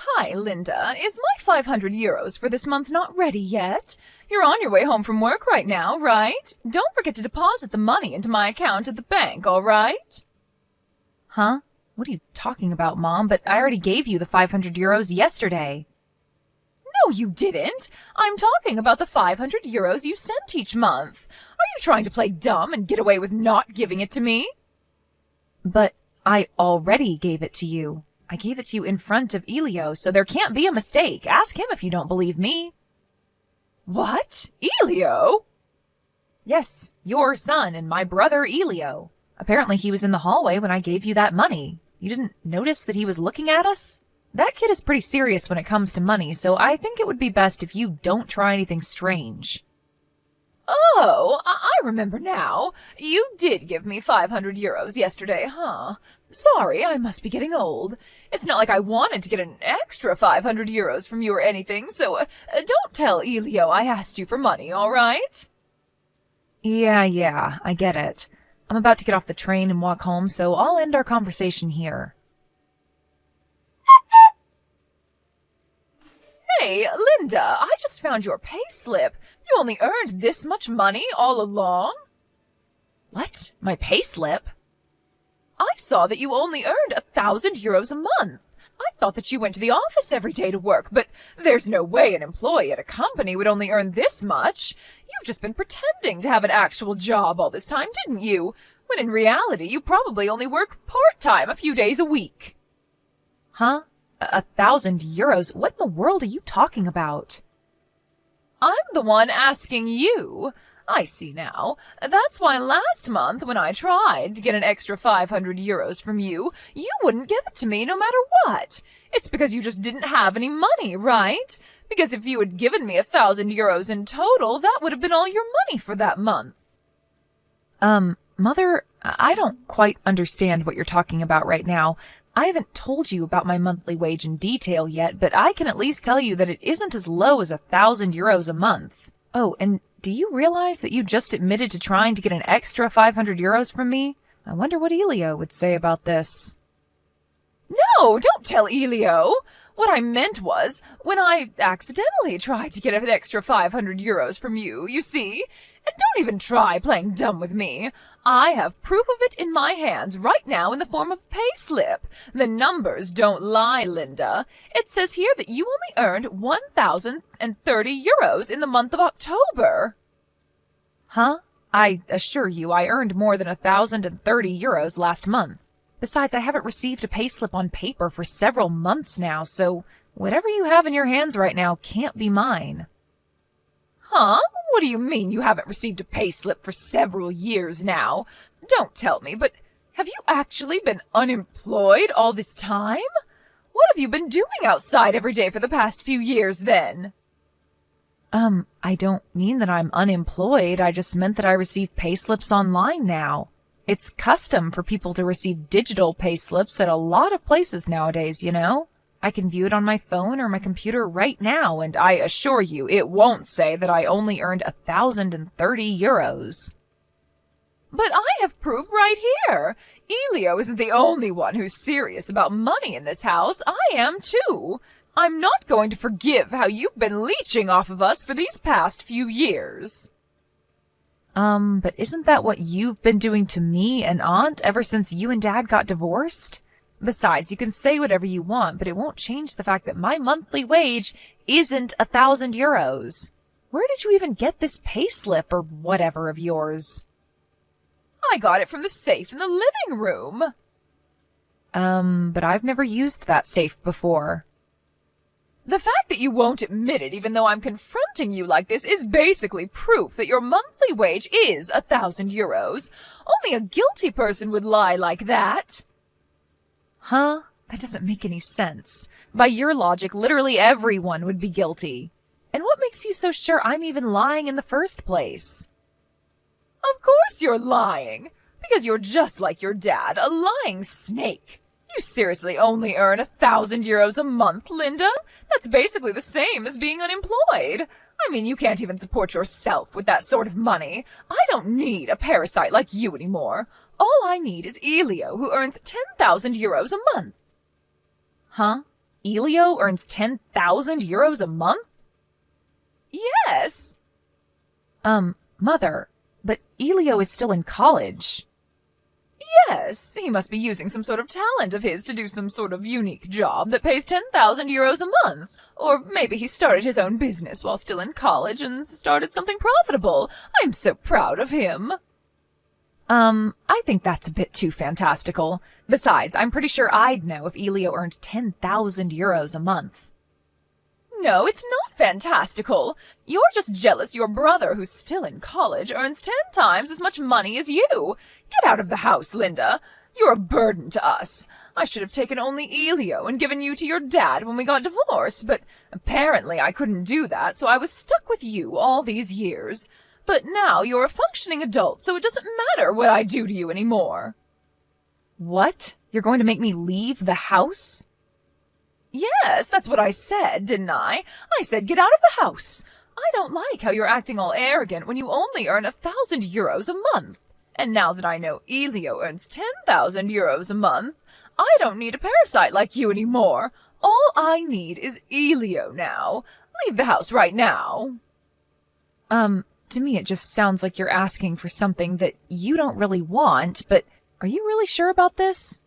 Hi, Linda. Is my 500 euros for this month not ready yet? You're on your way home from work right now, right? Don't forget to deposit the money into my account at the bank, all right? Huh? What are you talking about, Mom? But I already gave you the 500 euros yesterday. No, you didn't. I'm talking about the 500 euros you sent each month. Are you trying to play dumb and get away with not giving it to me? But I already gave it to you. I gave it to you in front of Elio, so there can't be a mistake. Ask him if you don't believe me. What? Elio? Yes, your son and my brother Elio. Apparently he was in the hallway when I gave you that money. You didn't notice that he was looking at us? That kid is pretty serious when it comes to money, so I think it would be best if you don't try anything strange. Oh, I remember now. You did give me 500 euros yesterday, huh? Sorry, I must be getting old. It's not like I wanted to get an extra 500 euros from you or anything, so don't tell Elio I asked you for money, all right? Yeah, I get it. I'm about to get off the train and walk home, so I'll end our conversation here. Hey, Linda, I just found your payslip. You only earned this much money all along? What? My payslip? I saw that you only earned 1,000 euros a month. I thought that you went to the office every day to work, but there's no way an employee at a company would only earn this much. You've just been pretending to have an actual job all this time, didn't you? When in reality, you probably only work part-time a few days a week. Huh? 1,000 euros? What in the world are you talking about? I'm the one asking you. I see now. That's why last month when I tried to get an extra 500 euros from you, you wouldn't give it to me no matter what. It's because you just didn't have any money, right? Because if you had given me 1,000 euros in total, that would have been all your money for that month. Mother, I don't quite understand what you're talking about right now. I haven't told you about my monthly wage in detail yet, but I can at least tell you that it isn't as low as 1,000 euros a month. Oh, and do you realize that you just admitted to trying to get an extra 500 euros from me? I wonder what Elio would say about this. No, don't tell Elio. What I meant was, when I accidentally tried to get an extra 500 euros from you, you see? And don't even try playing dumb with me. I have proof of it in my hands right now in the form of payslip. The numbers don't lie, Linda. It says here that you only earned 1,030 euros in the month of October. Huh? I assure you I earned more than 1,030 euros last month. Besides, I haven't received a payslip on paper for several months now, so whatever you have in your hands right now can't be mine. Huh? What do you mean you haven't received a payslip for several years now? Don't tell me, but have you actually been unemployed all this time? What have you been doing outside every day for the past few years, then? I don't mean that I'm unemployed. I just meant that I receive payslips online now. It's custom for people to receive digital payslips at a lot of places nowadays, you know? I can view it on my phone or my computer right now, and I assure you it won't say that I only earned 1,030 euros. But I have proof right here. Elio isn't the only one who's serious about money in this house. I am too. I'm not going to forgive how you've been leeching off of us for these past few years. But isn't that what you've been doing to me and Aunt ever since you and Dad got divorced? Besides, you can say whatever you want, but it won't change the fact that my monthly wage isn't 1,000 euros. Where did you even get this payslip or whatever of yours? I got it from the safe in the living room. But I've never used that safe before. The fact that you won't admit it even though I'm confronting you like this is basically proof that your monthly wage is 1,000 euros. Only a guilty person would lie like that. Huh? That doesn't make any sense. By your logic, literally everyone would be guilty. And what makes you so sure I'm even lying in the first place? Of course you're lying. Because you're just like your dad, a lying snake. You seriously only earn 1,000 euros a month, Linda? That's basically the same as being unemployed. I mean, you can't even support yourself with that sort of money. I don't need a parasite like you anymore. All I need is Elio, who earns 10,000 euros a month. Huh? Elio earns 10,000 euros a month? Yes. Mother, but Elio is still in college. Yes, he must be using some sort of talent of his to do some sort of unique job that pays 10,000 euros a month. Or maybe he started his own business while still in college and started something profitable. I'm so proud of him. I think that's a bit too fantastical. Besides, I'm pretty sure I'd know if Elio earned 10,000 euros a month. No, it's not fantastical. You're just jealous your brother, who's still in college, earns 10 times as much money as you. Get out of the house, Linda. You're a burden to us. I should have taken only Elio and given you to your dad when we got divorced, but apparently I couldn't do that, so I was stuck with you all these years. But now you're a functioning adult, so it doesn't matter what I do to you anymore. What? You're going to make me leave the house? Yes, that's what I said, didn't I? I said get out of the house. I don't like how you're acting all arrogant when you only earn 1,000 euros a month. And now that I know Elio earns 10,000 euros a month, I don't need a parasite like you anymore. All I need is Elio now. Leave the house right now. To me it just sounds like you're asking for something that you don't really want, but are you really sure about this?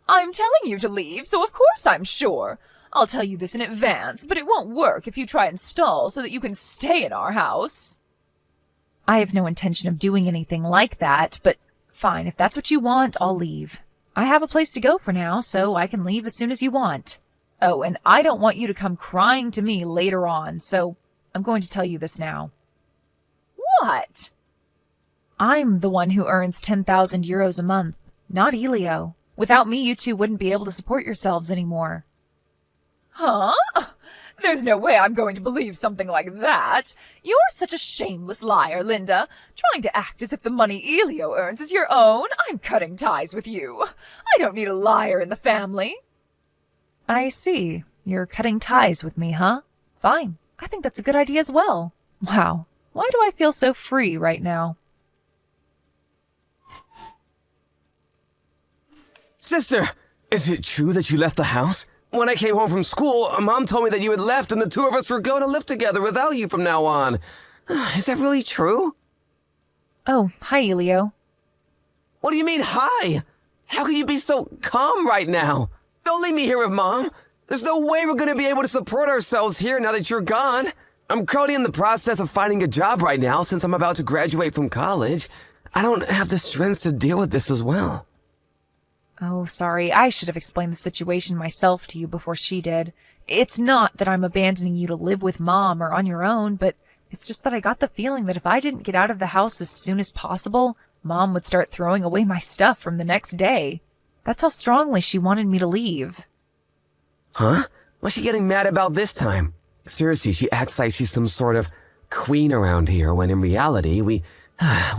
I'm telling you to leave, so of course I'm sure. I'll tell you this in advance, but it won't work if you try and stall so that you can stay in our house. I have no intention of doing anything like that, but fine, if that's what you want, I'll leave. I have a place to go for now, so I can leave as soon as you want. Oh, and I don't want you to come crying to me later on, so I'm going to tell you this now. What? I'm the one who earns 10,000 euros a month, not Elio. Without me, you two wouldn't be able to support yourselves anymore. Huh? There's no way I'm going to believe something like that. You're such a shameless liar, Linda. Trying to act as if the money Elio earns is your own. I'm cutting ties with you. I don't need a liar in the family. I see. You're cutting ties with me, huh? Fine. I think that's a good idea as well. Wow. Why do I feel so free right now? Sister, is it true that you left the house? When I came home from school, Mom told me that you had left and the two of us were going to live together without you from now on. Is that really true? Oh, hi, Elio. What do you mean, hi? How can you be so calm right now? Don't leave me here with Mom. There's no way we're going to be able to support ourselves here now that you're gone. I'm currently in the process of finding a job right now since I'm about to graduate from college. I don't have the strength to deal with this as well. Oh, sorry. I should have explained the situation myself to you before she did. It's not that I'm abandoning you to live with Mom or on your own, but it's just that I got the feeling that if I didn't get out of the house as soon as possible, Mom would start throwing away my stuff from the next day. That's how strongly she wanted me to leave. Huh? What's she getting mad about this time? Seriously, she acts like she's some sort of queen around here, when in reality, we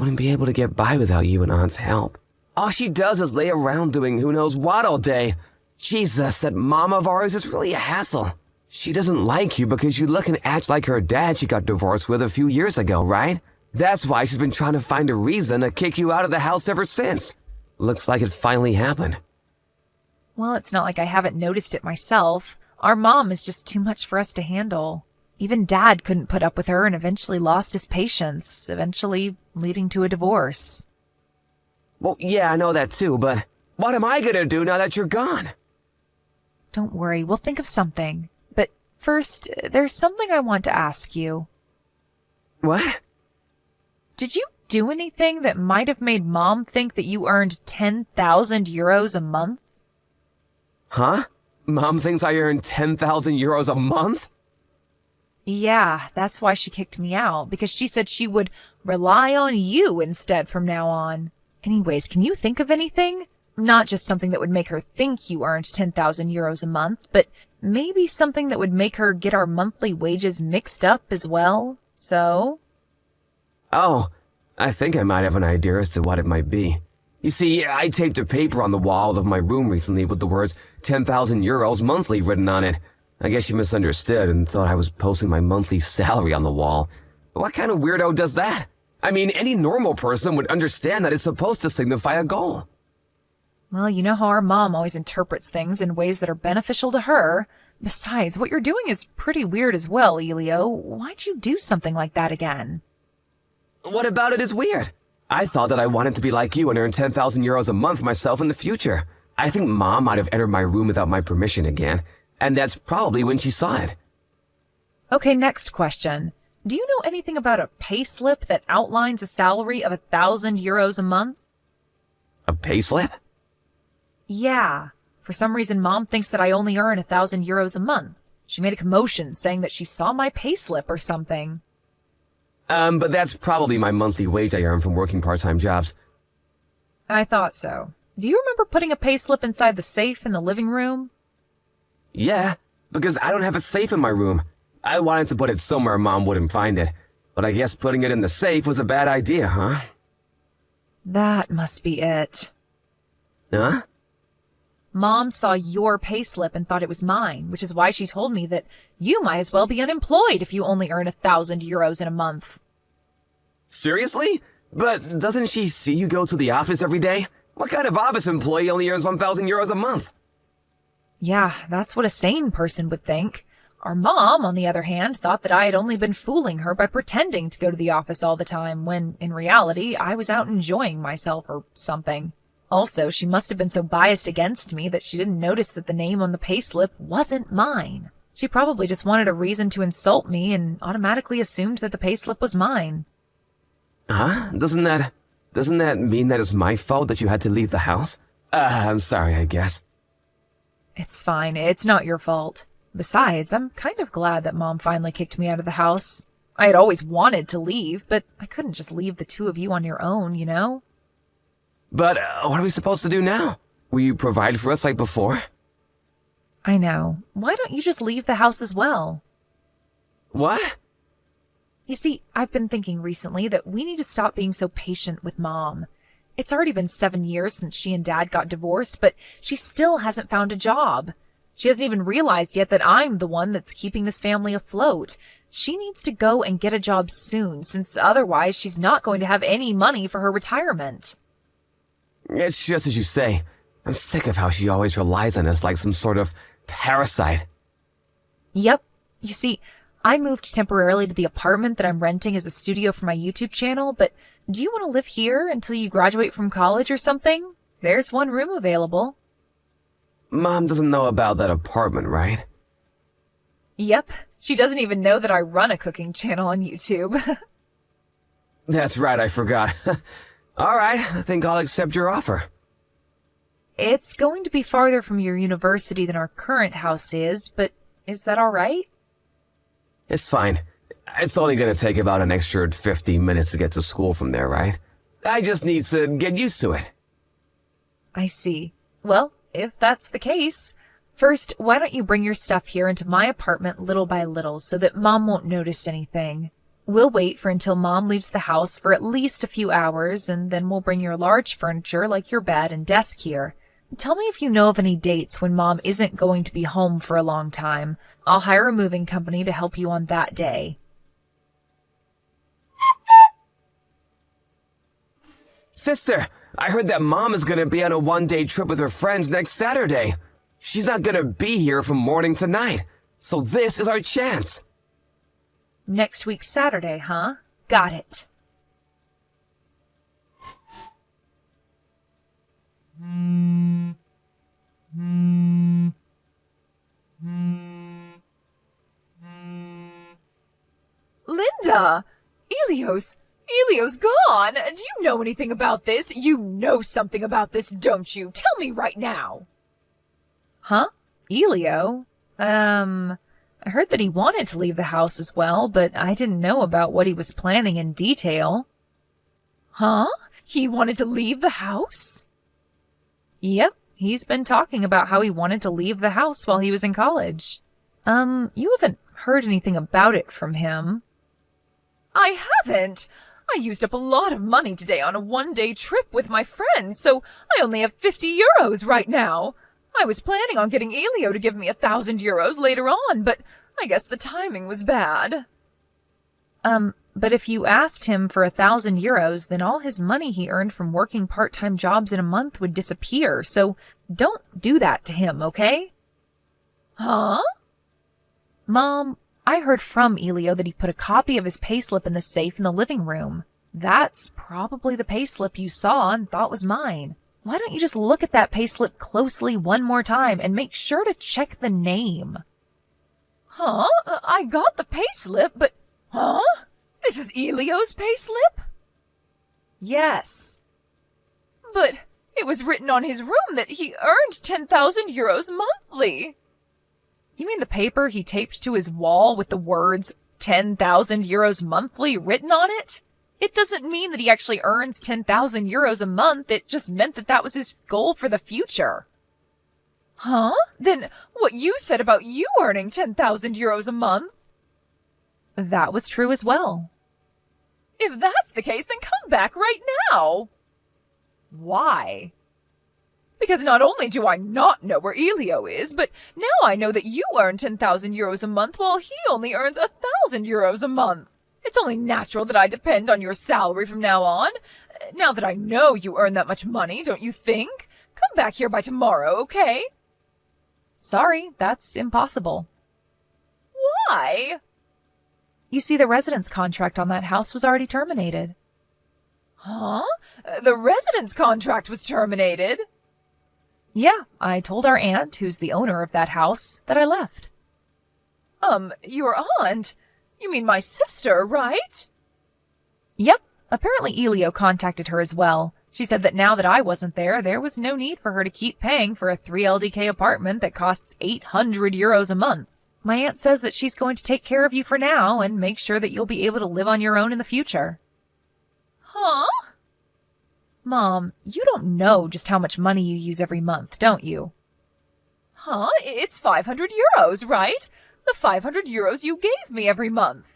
wouldn't be able to get by without you and Aunt's help. All she does is lay around doing who knows what all day. Jesus, that mom of ours is really a hassle. She doesn't like you because you look and act like her dad she got divorced with a few years ago, right? That's why she's been trying to find a reason to kick you out of the house ever since. Looks like it finally happened. Well, it's not like I haven't noticed it myself. Our mom is just too much for us to handle. Even Dad couldn't put up with her and eventually lost his patience, eventually leading to a divorce. Well, yeah, I know that too, but what am I gonna do now that you're gone? Don't worry, we'll think of something. But first, there's something I want to ask you. What? Did you do anything that might have made Mom think that you earned 10,000 euros a month? Huh? Mom thinks I earn 10,000 euros a month? Yeah, that's why she kicked me out, because she said she would rely on you instead from now on. Anyways, can you think of anything? Not just something that would make her think you earned 10,000 euros a month, but maybe something that would make her get our monthly wages mixed up as well. So? Oh, I think I might have an idea as to what it might be. You see, I taped a paper on the wall of my room recently with the words 10,000 euros monthly written on it. I guess she misunderstood and thought I was posting my monthly salary on the wall. What kind of weirdo does that? I mean, any normal person would understand that it's supposed to signify a goal. Well, you know how our mom always interprets things in ways that are beneficial to her. Besides, what you're doing is pretty weird as well, Elio. Why'd you do something like that again? What about it is weird? I thought that I wanted to be like you and earn 10,000 euros a month myself in the future. I think Mom might have entered my room without my permission again, and that's probably when she saw it. Okay, next question. Do you know anything about a payslip that outlines a salary of 1,000 euros a month? A payslip? Yeah. For some reason, Mom thinks that I only earn 1,000 euros a month. She made a commotion saying that she saw my payslip or something. But that's probably my monthly wage I earn from working part-time jobs. I thought so. Do you remember putting a payslip inside the safe in the living room? Yeah, because I don't have a safe in my room. I wanted to put it somewhere Mom wouldn't find it, but I guess putting it in the safe was a bad idea, huh? That must be it. Huh? Mom saw your payslip and thought it was mine, which is why she told me that you might as well be unemployed if you only earn 1,000 euros in a month. Seriously? But doesn't she see you go to the office every day? What kind of office employee only earns 1,000 euros a month? Yeah, that's what a sane person would think. Our mom, on the other hand, thought that I had only been fooling her by pretending to go to the office all the time, when, in reality, I was out enjoying myself or something. Also, she must have been so biased against me that she didn't notice that the name on the payslip wasn't mine. She probably just wanted a reason to insult me and automatically assumed that the payslip was mine. Huh? Doesn't that mean that it's my fault that you had to leave the house? I'm sorry, I guess. It's fine. It's not your fault. Besides, I'm kind of glad that Mom finally kicked me out of the house. I had always wanted to leave, but I couldn't just leave the two of you on your own, you know? But what are we supposed to do now? Will you provide for us like before? I know. Why don't you just leave the house as well? What? You see, I've been thinking recently that we need to stop being so patient with Mom. It's already been 7 years since she and Dad got divorced, but she still hasn't found a job. She hasn't even realized yet that I'm the one that's keeping this family afloat. She needs to go and get a job soon, since otherwise she's not going to have any money for her retirement. It's just as you say. I'm sick of how she always relies on us like some sort of parasite. Yep. You see, I moved temporarily to the apartment that I'm renting as a studio for my YouTube channel, but do you want to live here until you graduate from college or something? There's one room available. Mom doesn't know about that apartment, right? Yep. She doesn't even know that I run a cooking channel on YouTube. That's right, I forgot. All right, I think I'll accept your offer. It's going to be farther from your university than our current house is, but is that all right? It's fine. It's only going to take about an extra 15 minutes to get to school from there, right? I just need to get used to it. I see. Well, if that's the case, first, why don't you bring your stuff here into my apartment little by little so that Mom won't notice anything? We'll wait for until Mom leaves the house for at least a few hours, and then we'll bring your large furniture like your bed and desk here. Tell me if you know of any dates when Mom isn't going to be home for a long time. I'll hire a moving company to help you on that day. Sister, I heard that Mom is going to be on a one-day trip with her friends next Saturday. She's not going to be here from morning to night, so this is our chance. Next week Saturday, huh? Got it. Linda! Elio's gone! Do you know anything about this? You know something about this, don't you? Tell me right now. Huh? Elio? I heard that he wanted to leave the house as well, but I didn't know about what he was planning in detail. Huh? He wanted to leave the house? Yep, he's been talking about how he wanted to leave the house while he was in college. You haven't heard anything about it from him? I haven't. I used up a lot of money today on a one-day trip with my friends, so I only have 50 euros right now. I was planning on getting Elio to give me 1,000 euros later on, but I guess the timing was bad. But if you asked him for 1,000 euros, then all his money he earned from working part-time jobs in a month would disappear. So don't do that to him, okay? Huh? Mom, I heard from Elio that he put a copy of his payslip in the safe in the living room. That's probably the payslip you saw and thought was mine. Why don't you just look at that payslip closely one more time and make sure to check the name? Huh? I got the payslip, but... Huh? This is Elio's payslip? Yes. But it was written on his room that he earned 10,000 euros monthly. You mean the paper he taped to his wall with the words 10,000 euros monthly written on it? It doesn't mean that he actually earns 10,000 euros a month. It just meant that that was his goal for the future. Huh? Then what you said about you earning 10,000 euros a month? That was true as well. If that's the case, then come back right now. Why? Because not only do I not know where Elio is, but now I know that you earn 10,000 euros a month while he only earns 1,000 euros a month. It's only natural that I depend on your salary from now on. Now that I know you earn that much money, don't you think? Come back here by tomorrow, okay? Sorry, that's impossible. Why? You see, the residence contract on that house was already terminated. Huh? The residence contract was terminated? Yeah, I told our aunt, who's the owner of that house, that I left. Your aunt? You mean my sister, right? Yep, apparently Elio contacted her as well. She said that now that I wasn't there, there was no need for her to keep paying for a 3 LDK apartment that costs 800 euros a month. My aunt says that she's going to take care of you for now and make sure that you'll be able to live on your own in the future. Huh? Mom, you don't know just how much money you use every month, don't you? Huh? It's 500 euros, right? The 500 euros you gave me every month.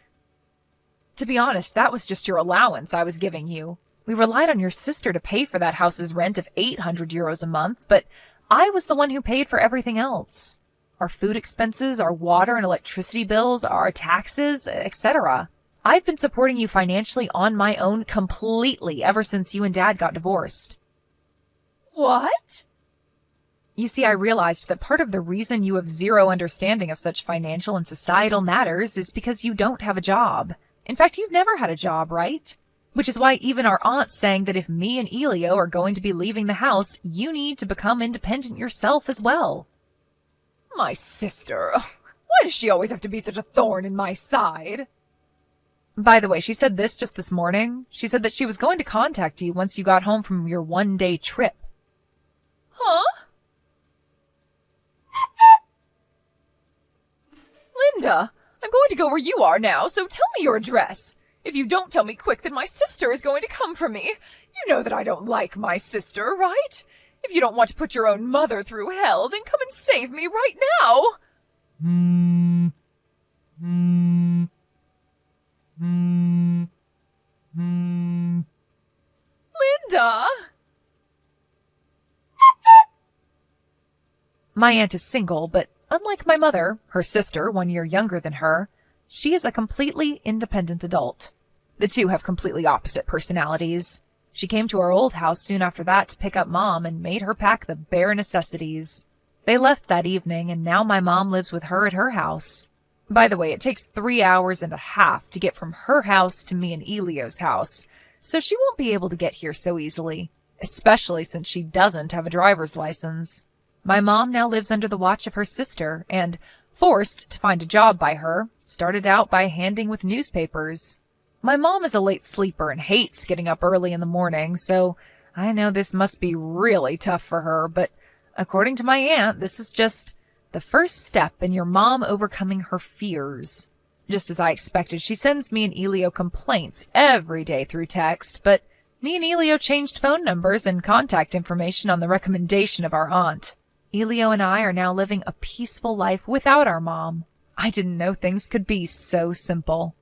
To be honest, that was just your allowance I was giving you. We relied on your sister to pay for that house's rent of 800 euros a month, but I was the one who paid for everything else. Our food expenses, our water and electricity bills, our taxes, etc. I've been supporting you financially on my own completely ever since you and Dad got divorced. What? You see, I realized that part of the reason you have zero understanding of such financial and societal matters is because you don't have a job. In fact, you've never had a job, right? Which is why even our aunt's saying that if me and Elio are going to be leaving the house, you need to become independent yourself as well. My sister. Why does she always have to be such a thorn in my side? By the way, she said just this morning. She said that she was going to contact you once you got home from your one-day trip. Huh? Linda, I'm going to go where you are now, so tell me your address. If you don't tell me quick, then my sister is going to come for me. You know that I don't like my sister, right? If you don't want to put your own mother through hell, then come and save me right now. Linda! My aunt is single, but unlike my mother, her sister, 1 year younger than her, she is a completely independent adult. The two have completely opposite personalities. She came to our old house soon after that to pick up Mom and made her pack the bare necessities. They left that evening, and now my mom lives with her at her house. By the way, it takes 3 hours and a half to get from her house to me and Elio's house, so she won't be able to get here so easily, especially since she doesn't have a driver's license. My mom now lives under the watch of her sister, and, forced to find a job by her, started out by handing with newspapers. My mom is a late sleeper and hates getting up early in the morning, so I know this must be really tough for her, but according to my aunt, this is just the first step in your mom overcoming her fears. Just as I expected, she sends me and Elio complaints every day through text, but me and Elio changed phone numbers and contact information on the recommendation of our aunt. Elio and I are now living a peaceful life without our mom. I didn't know things could be so simple.